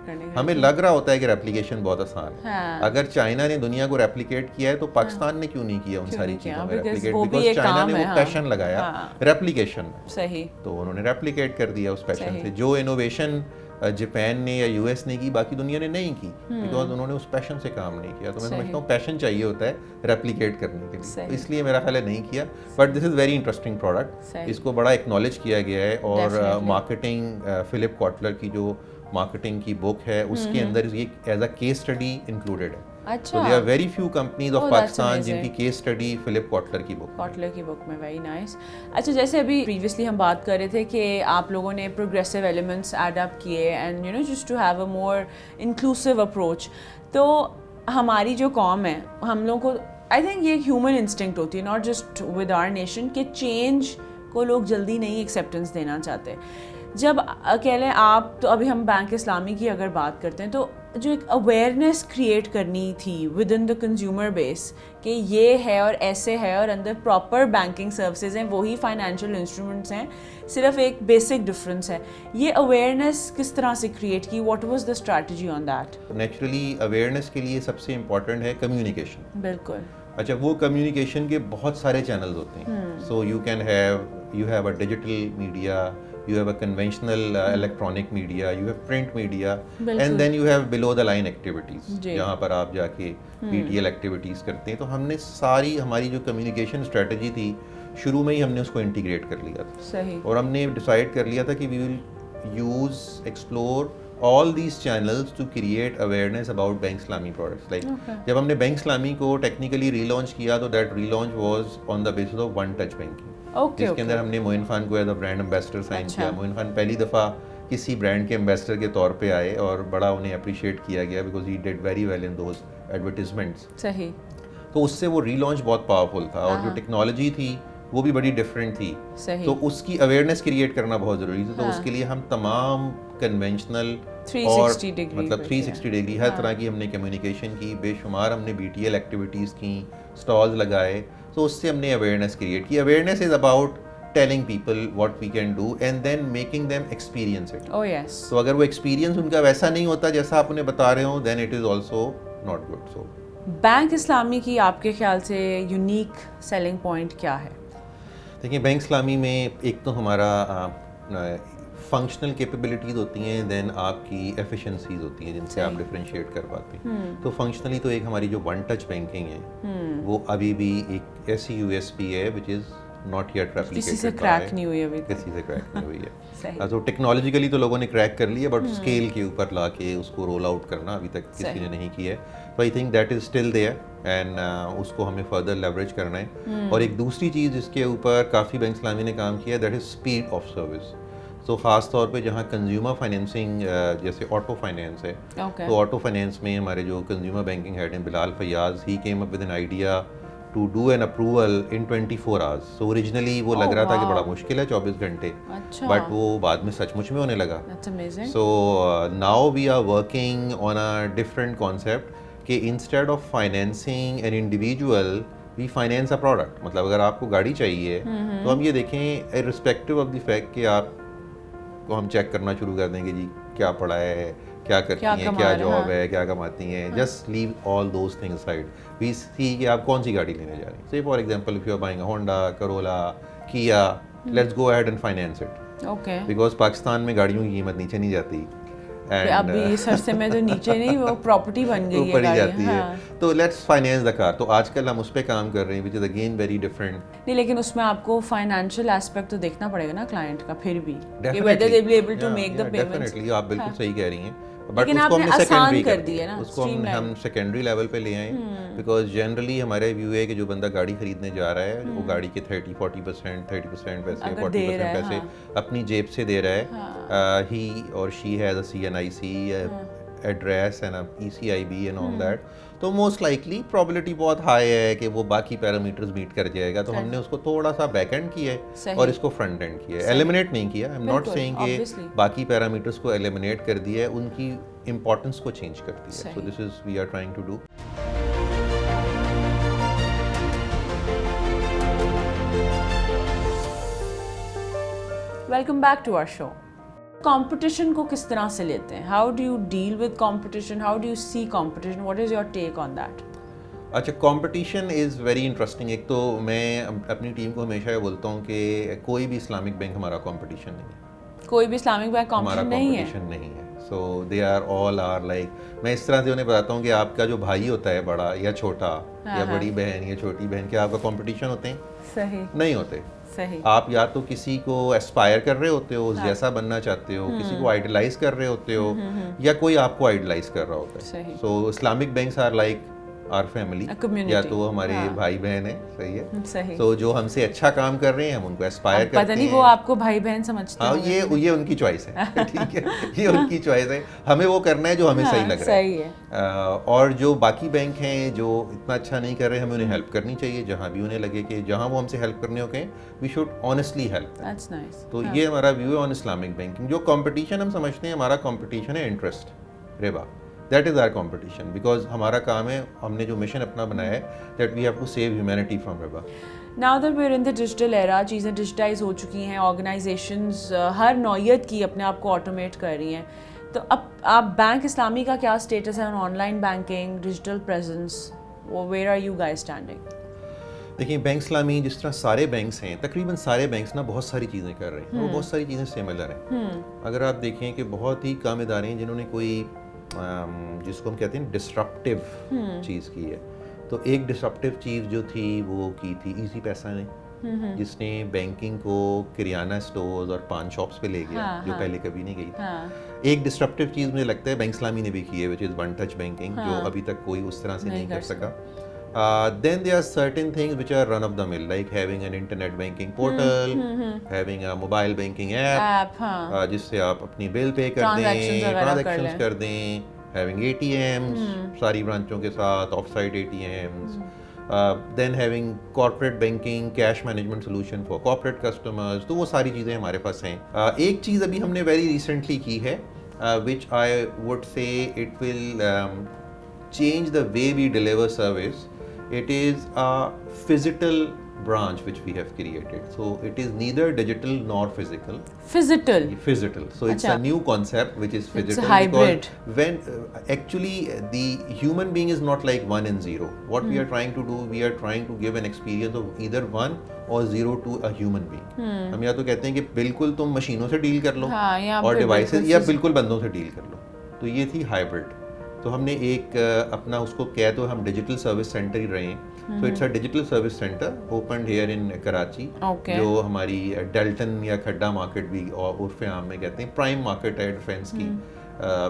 کرنے. ہمیں لگ رہا ہوتا ہے کہ ریپلیکیشن بہت آسان ہے. اگر چائنا نے دنیا کو ریپلیکیٹ کیا ہے تو پاکستان نے کیوں نہیں کیا ان ساری چیزوں میں ریپلیکیٹ, بیکاز چائنا نے وہ پیشن لگایا ریپلیکیشن میں. صحیح. تو انہوں نے ریپلیکیٹ کر دیا اس پیشن سے. جو انوویشن جاپان نے یا US نے کی باقی دنیا نے نہیں کی, بیکاز انہوں نے اس پیشن سے کام نہیں کیا. تو میں سمجھتا ہوں پیشن چاہیے ہوتا ہے ریپلیکیٹ کرنے کے لیے, اس لیے میرا خیال ہے نہیں کیا. But this is very interesting product, اس کو بڑا ایکنالج کیا گیا ہے. اور مارکیٹنگ فلپ کوٹلر کی جو مارکیٹنگ کی بک ہے اس کے اندر یہ as a case study included ہے. So there are very few companies of Pakistan جن کی کیس اسٹڈی فلپ کوٹلر کی بک میں. Very nice. اچھا, جیسے ابھی پریویسلی ہم بات کر رہے تھے کہ آپ لوگوں نے پروگریسو ایلیمنٹس ایڈ اپ کیے and you know just to have a more inclusive approach. تو ہماری جو قوم ہے, ہم لوگوں کو آئی تھنک یہ ہیومن انسٹنکٹ ہوتی ہے, not just with our nation, کہ چینج کو لوگ جلدی نہیں ایکسیپٹنس دینا چاہتے. جب کہہ لیں آپ, تو ابھی ہم بینک اسلامی کی اگر بات کرتے ہیں تو جو ایک اویئرنیس کریٹ کرنی تھی ود ان دا کنزیومر بیس کہ یہ ہے اور ایسے ہے اور اندر پراپر بینکنگ سروسز ہیں, وہی فائنینشیل انسٹرومنٹس ہیں, صرف ایک بیسک ڈفرینس ہے. یہ اویئرنیس کس طرح سے کریٹ کی, what was the strategy on that? Naturally awareness کے لیے سب سے امپورٹنٹ ہے کمیونیکیشن. بالکل. اچھا, وہ کمیونیکیشن کے بہت سارے چینلز ہوتے ہیں. So you have a digital media, you have a conventional electronic media, you have print media, and then you have below the line activities جہاں پر آپ جا کے BTL activities کرتے ہیں. تو ہم نے ساری ہماری جو کمیونیکیشن اسٹریٹجی تھی شروع میں ہی ہم نے اس کو انٹیگریٹ کر لیا تھا. صحیح. اور ہم نے ڈیسائڈ کر لیا تھا کہ we will use, explore all these channels to create awareness about Bank Islami products. Like جب ہم نے بینک اسلامی کو ٹیکنیکلی ری لانچ کیا تو that relaunch was on the basis of one touch banking. جس کے اندر ہم نے معین خان کو as a brand ambassador sign کیا. معین خان پہلی دفعہ کسی برانڈ کے امبیسڈر کے طور پہ آئے اور بڑا انہیں اپریشیٹ کیا گیا because he did very well in those advertisements. صحیح. تو اس سے وہ ری لانچ بہت پاورفل تھا, اور جو ٹیکنالوجی تھی وہ بھی بڑی ڈفرینٹ تھی. تو اس کی اویئرنیس کریٹ کرنا بہت ضروری تھا. تو اس کے لیے ہم تمام کنونشنل اور مطلب 360 ڈگری ہر طرح کی ہم نے کمیونیکیشن کی, بے شمار ہم نے BTL ایکٹیویٹیز کی, اسٹالز لگائے. تو اس سے ہم نے اویئرنیس کریٹ کی. Awareness is about telling people what we can do and then making them experience it. Oh yes. تو اگر وہ ایکسپیرینس ان کا ویسا نہیں ہوتا جیسا آپ انہیں بتا رہے ہوں then it is also not good. So bank اسلامی کی آپ کے خیال سے یونیک سیلنگ پوائنٹ کیا ہے؟ دیکھیں, بینک اسلامی میں ایک تو ہمارا فنکشنل کیپیبلٹیز ہوتی ہیں, دین آپ کی ایفیشنسیز ہوتی ہیں جن سے آپ ڈفرینشیٹ کر پاتے ہیں. تو فنکشنلی تو ایک ہماری جو ون ٹچ بینکنگ ہے وہ ابھی بھی ایک ایسی یو ایس پی ہے وچ از ناٹ یٹ ریپلیکیٹڈ, کسی سے کریک نہیں ہوئی ابھی, کسی سے کریک نہیں ہوئی ہے. تو ٹیکنالوجیکلی تو لوگوں نے کریک کر لی ہے, بٹ اسکیل کے اوپر لا کے اس کو رول آؤٹ کرنا ابھی تک کسی نے نہیں کیا ہے. تو I think that is still there and اس کو ہمیں فردر لیوریج کرنا ہے. اور ایک دوسری چیز جس کے اوپر کافی بینک اسلامی نے کام کیا ہے that is speed of service. تو خاص طور پہ جہاں کنزیومر فائنینسنگ جیسے آٹو فائنینس ہے, تو آٹو فائنینس میں ہمارے جو کنزیومر بینکنگ ہیڈ ہیں Bilal Fayyaz, he came up with an idea to do an approval in 24 hours. So originally وہ لگ رہا تھا کہ بڑا مشکل ہے 24 گھنٹے, بٹ وہ بعد میں سچ مچ میں ہونے لگا. So now we are working on a different concept کہ instead of financing an individual we finance a product. مطلب اگر آپ کو گاڑی چاہیے تو ہم یہ دیکھیں ارسپیکٹو آف دی فیکٹ کہ آپ کو ہم چیک کرنا شروع کر دیں گے جی کیا پڑھا ہے, کیا کرتی ہیں, کیا جاب ہے, کیا کماتی ہیں. Just leave all those things side. We see کہ آپ کون سی گاڑی لینے جا رہے ہیں. Say for example if you are buying Honda, Corolla, کیا, let's go ahead and finance it. Because Pakistan میں گاڑیوں کی قیمت نیچے نہیں جاتی, ابھی سستے میں تو نیچے نہیں, وہ پراپرٹی بن گئی ہے, اوپر ہی جاتی ہے. تو لیٹس فائنینس دا کار. تو آج کل ہم اس پہ کام کر رہے ہیں وچ از اگین ویری ڈفرنٹ. نہیں, لیکن اس میں آپ کو فائنینشیل ایسپیکٹ تو دیکھنا پڑے گا نا کلائنٹ کا پھر بھی, کہ whether they will be able to make the payments. Definitely آپ بالکل صحیح کہہ رہی ہیں, بٹ لیکن اس کو ہم نے سیکنڈری کر دی ہے نا, اس کو ہم سیکنڈری لیول پہ لے آئے. بیکاز جنرلی ہمارا ویو ہے کہ جو بندہ گاڑی خریدنے جا رہا ہے وہ گاڑی کے 30-40%, 30% پیسے, 40% پیسے اپنی جیب سے دے رہا ہے. ہی اور she has a CNIC address and ECIB and all that. تو موسٹ لائکلی پرابلٹی بہت ہائی ہے کہ وہ باقی پیرامیٹرز میٹ کر جائے گا. تو ہم نے اس کو تھوڑا سا بیک اینڈ کیا ہے اور اس کو فرنٹ اینڈ کیا ہے. ایلیمنیٹ نہیں کیا, آئی ایم ناٹ سیئنگ کہ باقی پیرامیٹرز کو ایلیمنیٹ کر دیا ہے, ان کی امپورٹنس کو چینج کر دیا ہے. So this is we are trying to do. Welcome back to our show. Competition کو کس طرح سے لیتے ہیں؟ How do you deal with competition, how do you see competition, what is your take on that? اچھا, competition is very interesting. ایک تو میں اپنی ٹیم کو ہمیشہ یہ بولتا ہوں کہ کوئی بھی اسلامک بینک ہمارا کمپٹیشن نہیں ہے. کوئی بھی اسلامک بینک ہمارا کمپٹیشن نہیں ہے. So they are all are like, میں اس طرح سے انہیں بتاتا ہوں کہ آپ کا جو بھائی ہوتا ہے بڑا یا چھوٹا, یا بڑی بہن یا چھوٹی بہن, کیا آپ کا کمپٹیشن ہوتے ہیں؟ صحیح نہیں ہوتے. صحیح. آپ یا تو کسی کو اسپائر کر رہے ہوتے ہو, جیسا بننا چاہتے ہو, کسی کو آئیڈلائز کر رہے ہوتے ہو, یا کوئی آپ کو آئیڈلائز کر رہا ہوتا ہے. So Islamic banks are like our family, یا تو ہمارے بھائی بہن ہیں. صحیح ہے. تو جو ہم سے اچھا کام کر رہے ہیں ہم ان کو اسپائر کرتے ہیں. پتہ نہیں وہ آپ کو بھائی بہن سمجھتے ہیں. ہاں, یہ ان کی چوائس ہے. ٹھیک ہے, یہ ان کی چوائس ہے. ہمیں وہ کرنا ہے جو ہمیں صحیح لگ رہا ہے. اور جو باقی بینک ہیں جو اتنا اچھا نہیں کر رہے, ہمیں انہیں ہیلپ کرنی چاہیے جہاں بھی انہیں لگے کہ جہاں وہ ہم سے ہیلپ کرنے ہو کہیں وی شوڈ آنیسٹلی ہیلپ. تو یہ ہمارا ویو ہے آن اسلامک بینکنگ. جو کمپٹیشن ہم سمجھتے ہیں, ہمارا کمپٹیشن ہے انٹرسٹ, ربا. That is our competition, because ہمارا کام ہے, ہم نے جو مشن اپنا بنایا ہے that we have to save humanity from ربا. Now that we are in the digital era, چیزیں ڈیجیٹائز ہو چکی ہیں, آرگنائزیشنز ہر نوعیت کی اپنے آپ کو آٹومیٹ کر رہی ہیں. تو اب آپ بینک اسلامی کا کیا اسٹیٹس ہے online banking, digital presence, where are you guys standing? دیکھیں, بینک اسلامی جس طرح سارے بینکس ہیں, تقریباً سارے بینکس نا بہت ساری چیزیں کر رہے ہیں, اور بہت ساری چیزیں سملر ہیں. اگر آپ دیکھیں کہ بہت ہی کم ادارے ہیں جنہوں نے کوئی جس کو ہم کہتے ہیں ڈسرپٹیو چیز کی ہے. تو ایک ڈسرپٹیو چیز جو تھی وہ کی تھی ایزی پیسہ نے, جس نے بینکنگ کو کریانہ اسٹورز اور پان شاپس پہ لے گیا, جو پہلے کبھی نہیں گئی تھی. ایک ڈسرپٹیو چیز مجھے لگتا ہے بینک اسلامی نے بھی کی ہے, وچ از ون ٹچ بینکنگ, جو ابھی تک کوئی اس طرح سے نہیں کر سکا. Then there are certain things which are run of the mill, like having an internet banking portal, having a mobile banking app, جس سے آپ اپنی بل پے کر دیں, ٹرانزیکشنز کر دیں, having ATMs ساری برانچوں کے ساتھ, of sight ATMs, then having corporate banking, cash management solution for corporate customers. تو وہ ساری چیزیں ہمارے پاس ہیں. ایک چیز ابھی ہم نے ویری ریسنٹلی کی ہے, which I would say it will change the way we deliver service. It is a physical branch which we have created. So it is neither digital nor physical. Physical. So it's a new concept which is physical. It's a hybrid. Because when actually the human being is not like 1 and 0. What we are trying to do, we are trying to give an experience of either 1 or 0 to a human being. ہم یا تو کہتے ہیں کہ بالکل تم مشینوں سے ڈیل کر لو اور ڈیوائسز، یا بالکل بندوں سے ڈیل کر لو. تو یہ تھی ہائبرڈ. تو ہم نے ایک اپنا اس کو کہہ تو ہم ڈیجیٹل سروس سینٹر ہی رہے ہیں. So it's a digital service centre opened here in Karachi, جو ہماری ڈیلٹن یا کھڈا مارکیٹ بھی عرف عام میں کہتے ہیں، پرائم مارکیٹ ہے ڈیفینس کی،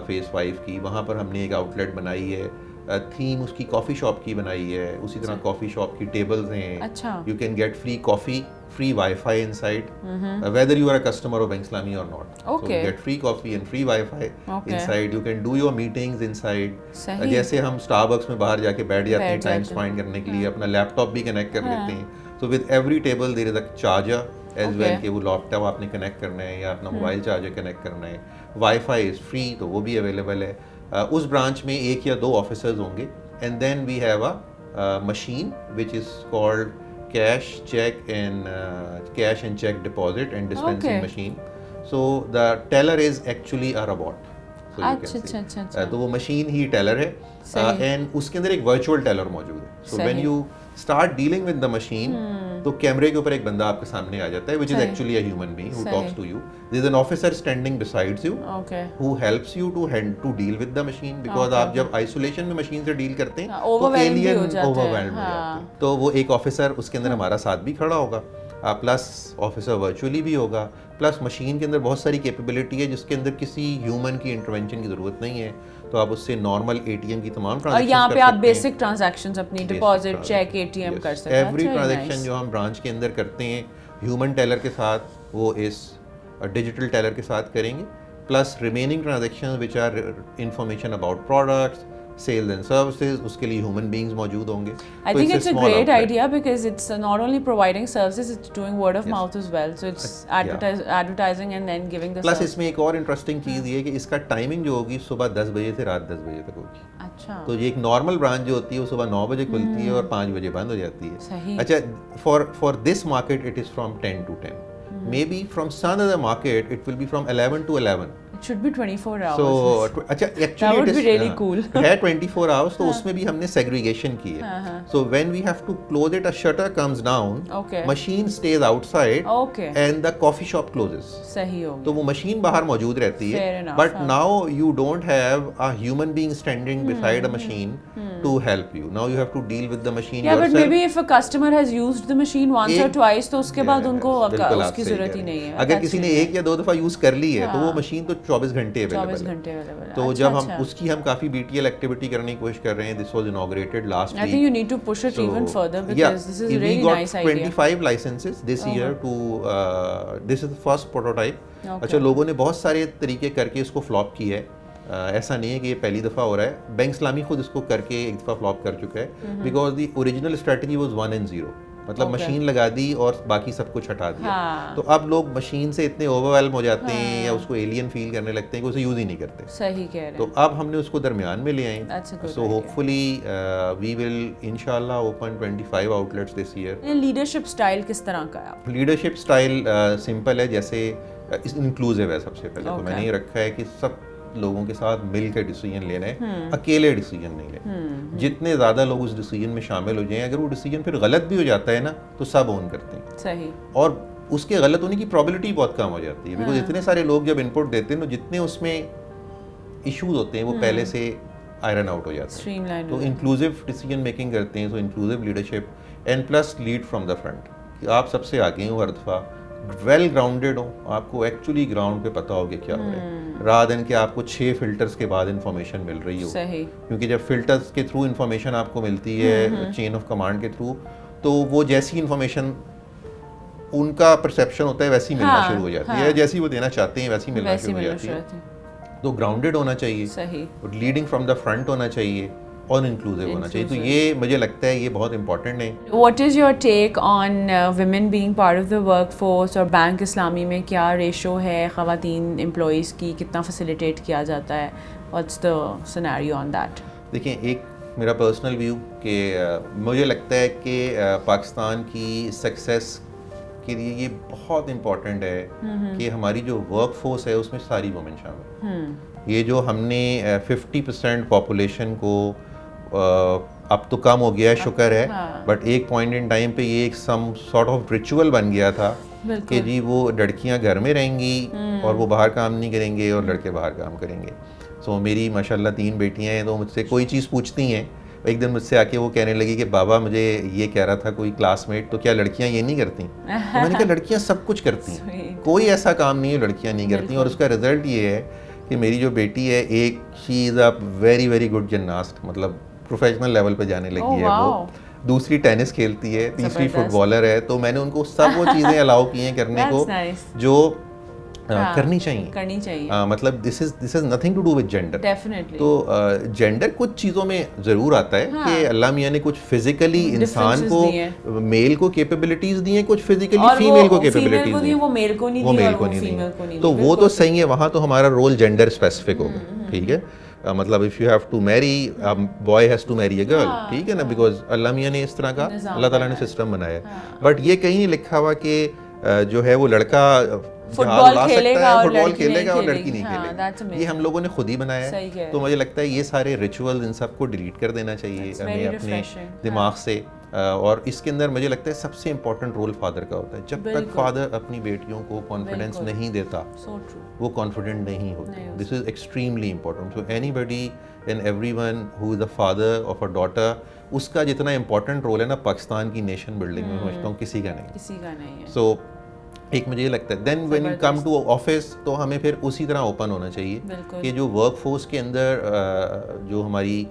فیز 5 کی. وہاں پر ہم نے ایک آؤٹ لیٹ بنائی ہے. تھیم اس کی کافی شاپ کی بنائی ہے. اسی طرح کافی شاپ کی ٹیبلز ہیں. You can get free coffee, free Wi-Fi inside, whether you are a customer of Bank Islami or not. So you get free coffee and free Wi-Fi inside. You can do your meetings inside. جیسے ہم Starbucks میں باہر جا کے بیٹھ جاتے ہیں time spend کرنے کے لیے، اپنا لیپ ٹاپ بھی کنیکٹ کر لیتے ہیں. So with every table there is a charger as well کہ وہ لیپ ٹاپ آپ نے کنیکٹ کرنا ہے یا اپنا موبائل چارجر کنیکٹ کرنا ہے. Wi-Fi is free تو وہ بھی اویلیبل ہے. اس برانچ میں 1 یا 2 آفیسرز ہوں گے. And then we have a machine which is called cash check and check deposit and dispensing machine. So the teller is actually a robot. So you can see. تو وہ machine ہی teller ہے and اس کے اندر ایک virtual teller موجود ہے. So when you start dealing with the machine, تو کیمرے کے اوپر ایک بندہ آپ کے سامنے آ جاتا ہے which is actually a human being who talks to you. There is an officer standing besides you who helps you to deal with the machine, because آپ جب isolation میں machine سے deal کرتے ہیں تو alien overwhelmed ہو جاتے ہیں. تو وہ ایک officer اس کے اندر ہمارا ساتھ بھی کھڑا ہوگا، پلس آفیسر ورچولی بھی ہوگا، پلس مشین کے اندر بہت ساری کیپیبلٹی ہے جس کے اندر کسی ہیومن کی انٹرونشن کی ضرورت نہیں ہے. تو آپ اس سے نارمل اے ٹی ایم کی تمام ٹرانزیکشن، اور یہاں پہ آپ بیسک ٹرانزیکشنز اپنی deposit, cheque, A T M کر سکتے ہیں. ایوری ٹرانزیکشن جو ہم برانچ کے اندر کرتے ہیں ہیومن ٹیلر کے ساتھ وہ اس ڈیجیٹل ٹیلر کے ساتھ کریں گے. Plus remaining transaction which are information about products, sales and services, اس کے لیے ہیومن بینگز موجود ہوں گے. I think it's a great idea because it's not only providing services, it's doing word of mouth as well. So it's advertising and then giving the plus اس میں ایک اور interesting چیز یہ ہے کہ اس کا ٹائمنگ جو ہوگی صبح 10 بجے سے رات 10 بجے تک ہوگی. اچھا. تو یہ ایک نارمل برانچ جو ہوتی ہے وہ صبح 9 بجے کھلتی ہے اور 5 بجے بند ہو جاتی ہے. صحیح. اچھا for this market it is from 10 to 10. Maybe from some other market it will be from 11 to 11. It should be 24 hours. So اچھا actually that would be really cool. ہے 24 hours تو اس میں بھی ہم نے segregation کی ہے. So when we have to close it, a shutter comes down, machine stays outside and the coffee shop closes. صحیح ہوگا. تو وہ مشین باہر موجود رہتی ہے. But now you don't have a human being standing beside a machine to help you. Now you have to deal with the machine yourself. Yeah, but maybe if a customer has used the machine once or twice تو اس کے بعد ان کو اس کی ضرورت ہی نہیں ہے. اگر کسی نے 1 یا 2 دفعہ یوز کر لی ہے تو وہ مشین تو 24 گھنٹے اویلیبل ہے. تو جب ہم اس کی ہم کافی بی ٹی ایل ایکٹیویٹی کرنے کی کوشش کر رہے ہیں. This was inaugurated last week. I think you need to push it even further because this is a really nice idea. We got 25 licenses this year to this is the first prototype. اچھا لوگوں نے بہت سارے طریقے کر کے اس کو flop کی ہے. ایسا نہیں ہے کہ یہ پہلی دفعہ ہو رہا ہے. بینک اسلامی خود اس کو کر کے ایک دفعہ فلاپ کر چکا ہے because the original strategy was 1 and 0. مطلب مشین لگا دی اور باقی سب کچھ ہٹا دیا. تو اب لوگ مشین سے اتنے اوورویلم ہو جاتے ہیں یا اس کو ایلین فیل کرنے لگتے ہیں کہ اسے یوز ہی نہیں کرتے. صحیح کہہ رہے ہیں. تو اب ہم نے اس کو درمیان میں لے آئے. So hope fully we will انشاءاللہ open 25 outlets this year. Leadership style کس طرح کا ہے؟ لیڈرشپ اسٹائل سمپل ہے. جیسے انکلوسیو ہے. سب سے پہلے تو میں نے یہ رکھا ہے کہ سب لوگوں کے ساتھ مل کے ڈیسیجن لینا ہے, اکیلے ڈیسیجن نہیں لینا. جتنے زیادہ لوگ اس ڈیسیجن میں شامل ہو جائیں, اگر وہ ڈیسیجن پھر غلط بھی ہو جاتا ہے نا تو سب اون کرتے ہیں. صحیح. اور اس کے غلط ہونے کی پرابلٹی بہت کم ہو جاتی ہے, بیکاز اتنے سارے لوگ جب انپٹ دیتے ہیں تو جتنے اس میں ایشوز ہوتے ہیں وہ پہلے سے آئرن آؤٹ ہو جاتے ہیں. تو انکلوسیو ڈیسیجن میکنگ کرتے ہیں. So inclusive leadership and plus lead from the front, کہ آپ سب سے آگے ہوں, ہر دفعہ ویل گراؤنڈیڈ ہوں, آپ کو ایکچولی گراؤنڈ پہ پتہ ہو کہ کیا ہو رہا ہے, رادر دین کہ آپ کو 6 فلٹرز کے بعد انفارمیشن مل رہی ہو. کیونکہ جب فلٹرز کے تھرو انفارمیشن آپ کو ملتی ہے چین آف کمانڈ کے تھرو, تو وہ جیسی انفارمیشن ان کا پرسیپشن ہوتا ہے ویسی ملنا شروع ہو جاتی ہے, جیسی وہ دینا چاہتے ہیں ویسی ملنا شروع ہو جاتی ہے. تو گراؤنڈیڈ ہونا چاہیے, لیڈنگ فرام دا فرنٹ ہونا چاہیے, اور انکلوسیو ہونا چاہیے. تو یہ مجھے لگتا ہے یہ بہت امپورٹنٹ ہے. What is your take on women being part of the work force, اور بینک اسلامی میں کیا ریشو ہے خواتین امپلائیز کی, کتنا فیسیلیٹیٹ کیا جاتا ہے, what's the scenario on that? دیکھیں, ایک میرا پرسنل ویو کہ مجھے لگتا ہے کہ پاکستان کی سکسیس کے لیے یہ بہت امپورٹنٹ ہے کہ ہماری جو ورک فورس ہے اس میں ساری وومن شامل ہیں. یہ جو ہم نے 50% پاپولیشن کو اب تو کم ہو گیا ہے, شکر ہے, بٹ ایک پوائنٹ ان ٹائم پہ یہ ایک سم سارٹ آف ریچول بن گیا تھا کہ جی وہ لڑکیاں گھر میں رہیں گی اور وہ باہر کام نہیں کریں گے اور لڑکے باہر کام کریں گے. سو میری ماشاء اللہ 3 بیٹیاں ہیں, تو مجھ سے کوئی چیز پوچھتی ہیں. ایک دن مجھ سے آ کے وہ کہنے لگی کہ بابا مجھے یہ کہہ رہا تھا کوئی کلاس میٹ, تو کیا لڑکیاں یہ نہیں کرتی؟ تو میں نے کہا لڑکیاں سب کچھ کرتی ہیں, کوئی ایسا کام نہیں ہے لڑکیاں نہیں کرتی. اور اس کا رزلٹ یہ ہے کہ میری جو بیٹی ہے ایک she is a very very good gymnast, مطلب پروفیشنل لیول پہ جانے لگی ہے وہ. دوسری ٹینس کھیلتی ہے, تیسری فٹ بالر ہے. تو میں نے ان کو سب وہ چیزیں الاؤ کی ہیں کرنے کو جو کرنی چاہیے. مطلب this is nothing to do with gender. تو جینڈر کچھ چیزوں میں ضرور آتا ہے کہ اللہ میاں نے کچھ فزیکلی انسان کو میل کو کیپیبلٹیز دی ہیں, کچھ فزیکلی فیمیل کو کیپیبلٹیز دی ہیں, وہ میل کو نہیں دی. تو وہ تو صحیح ہے, وہاں تو ہمارا رول جینڈر اسپیسیفک ہوگا. ٹھیک ہے, مطلب if you have to marry boy has to marry a girl, ٹھیک ہے نا, بیکاز اللہ میاں نے اس طرح کا اللہ تعالیٰ نے سسٹم بنایا. بٹ یہ کہیں نہیں لکھا ہوا کہ جو ہے وہ لڑکا فٹ بال کھیلے گا اور لڑکی نہیں کھیلے گی. یہ ہم لوگوں نے خود ہی بنایا ہے. تو مجھے لگتا ہے یہ سارے ریچول ان سب کو ڈیلیٹ کر دینا چاہیے ہمیں اپنے دماغ سے. اور اس کے اندر مجھے لگتا ہے سب سے امپورٹنٹ رول فادر کا ہوتا ہے. جب تک فادر اپنی بیٹیوں کو کانفیڈنس نہیں دیتا وہ کانفیڈنٹ نہیں ہوتے. This is extremely important. So anybody and everyone who is a father of a daughter, اس کا جتنا امپورٹنٹ رول ہے نا پاکستان کی نیشن بلڈنگ میں, سمجھتا ہوں کسی کا نہیں. سو ایک مجھے یہ لگتا ہے then when you come to office تو ہمیں پھر اسی طرح اوپن ہونا چاہیے کہ جو ورک فورس کے اندر جو ہماری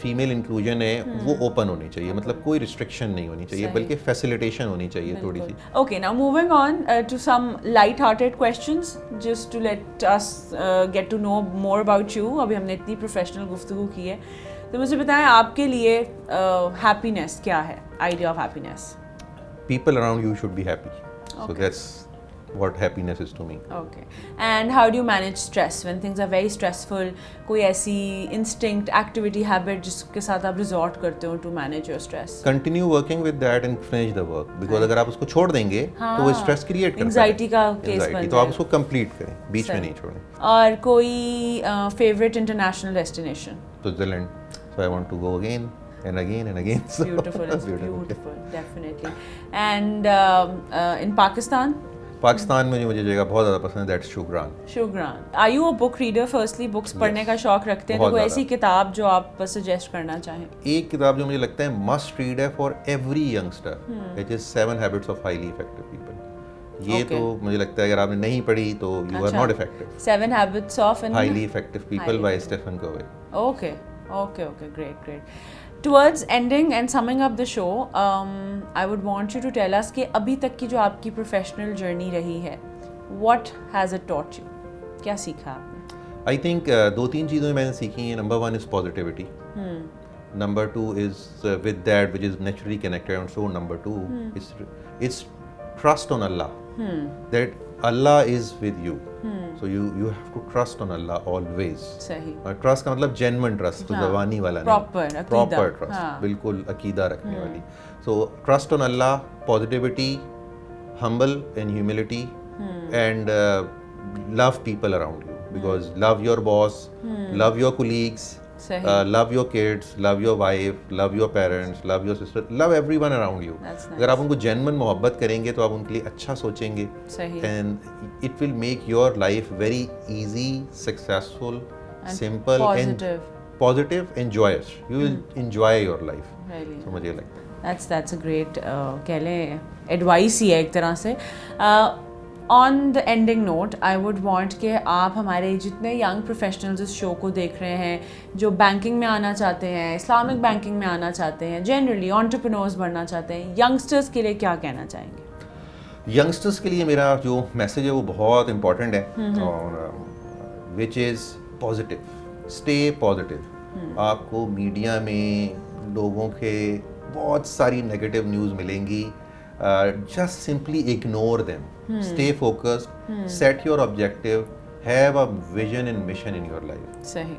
فیمیل انکلوژن ہے وہ اوپن ہونی چاہیے. مطلب کوئی ریسٹرکشن نہیں ہونی چاہیے بلکہ فیسیلیٹیشن ہونی چاہیے تھوڑی سی. Okay, now moving on to some light hearted questions just to let us get to know more about you. ابھی ہم نے اتنی پروفیشنل گفتگو کی ہے, تو مجھے بتائیں آپ کے لیے ہیپینیس کیا ہے, idea of happiness. People around you should be happy. So that's what happiness is to me. Okay. And how do you manage stress when things are very stressful? کوئی ایسی instinct, activity, habit جس کے ساتھ آپ resort کرتے ہو to manage your stress? Continue working with that and finish the work. Because اگر آپ اس کو چھوڑ دیں گے تو وہ stress create کرتا ہے. Anxiety کا case بن جائے. تو آپ اس کو complete کریں, بیچ میں نہیں چھوڑیں. اور کوئی favorite international destination? Switzerland. So I want to go again. And again and again. So beautiful, it's beautiful, definitely. And in Pakistan? Pakistan میں جو مجھے جگہ بہت زیادہ پسند ہے, that's Shogran. Shogran. Are you a book reader firstly? books پڑھنے کا شوق رکھتے ہیں, تو کوئی ایسی کتاب جو آپ سجیسٹ کرنا چاہیں؟ ایک کتاب جو مجھے لگتا ہے must read ہے for every youngster, which is 7 Habits of Highly Effective People. یہ تو مجھے لگتا ہے اگر آپ نے نہیں پڑھی تو you are not effective. 7 Habits of Highly Effective People by Stephen Covey. Okay, great. Towards ending and summing up the show, I would want you to tell us کہ ابھی تک کی جو آپ کی professional journey رہی ہے, what has it taught you? کیا سیکھا آپ نے؟ I think 2-3 چیزیں میں نے سیکھی ہیں. Number 1 is positivity. Number 2 is with that which is naturally connected, and so number 2 is trust on Allah. That Allah is with you. So you have to trust on Allah always. صحیح. Trust کا مطلب genuine trust, زبانی والا نہیں. Proper trust. بالکل عقیدہ رکھنے والی. So trust on Allah, positivity, humble and humility, and love people around you. Because love your boss, love your colleagues, love your kids, love your wife, love your parents, love your sister, love everyone around you. اگر آپ ان کو genuine محبت کریں گے تو آپ ان کے لیے اچھا سوچیں گے, and it will make your life very easy, successful, simple and positive and joyous. You will enjoy your life. So مجھے لگتا ہے that's a great کہہ لیں ایڈوائس ہی ہے ایک طرح سے. On the ending note I would want کہ آپ ہمارے جتنے ینگ پروفیشنلز اس شو کو دیکھ رہے ہیں, جو بینکنگ میں آنا چاہتے ہیں, اسلامک بینکنگ میں آنا چاہتے ہیں, جنرلی انٹرپرینورز بننا چاہتے ہیں, ینگسٹرز کے لیے کیا کہنا چاہیں گے؟ ینگسٹرز کے لیے میرا جو میسیج ہے وہ بہت امپورٹنٹ ہے, اور وچ از پازیٹیو. Stay positive. آپ کو میڈیا میں لوگوں کے بہت ساری نگیٹیو نیوز ملیں گی. Just simply ignore them. Stay focused. Set your objective. Have a vision and mission in your life. صحیح.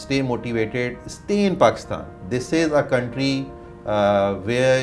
stay motivated, stay in Pakistan. This is a country where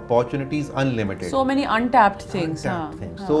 opportunities unlimited. So many untapped things. So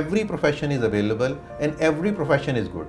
every profession is available and every profession is good.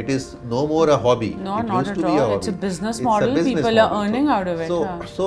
It is no more a hobby. No, it not used at to be a all. hobby. It's a business model. People are earning out of it. So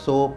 So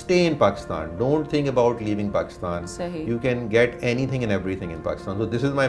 Stay in Pakistan. Don't think about leaving Pakistan. You can get anything and everything in Pakistan. So this is my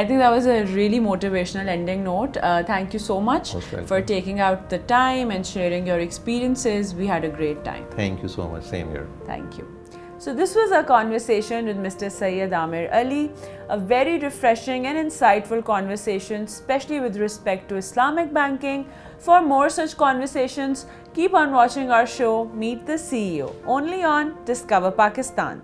I think that was a really motivational ending note. Thank you so much for taking out the time and sharing your experiences. We had a great time. Thank you so much. Same here. Thank you. So this was our conversation with Mr. Syed Amir Ali, a very refreshing and insightful conversation, especially with respect to Islamic banking. For more such conversations, keep on watching our show, Meet the CEO, only on Discover Pakistan.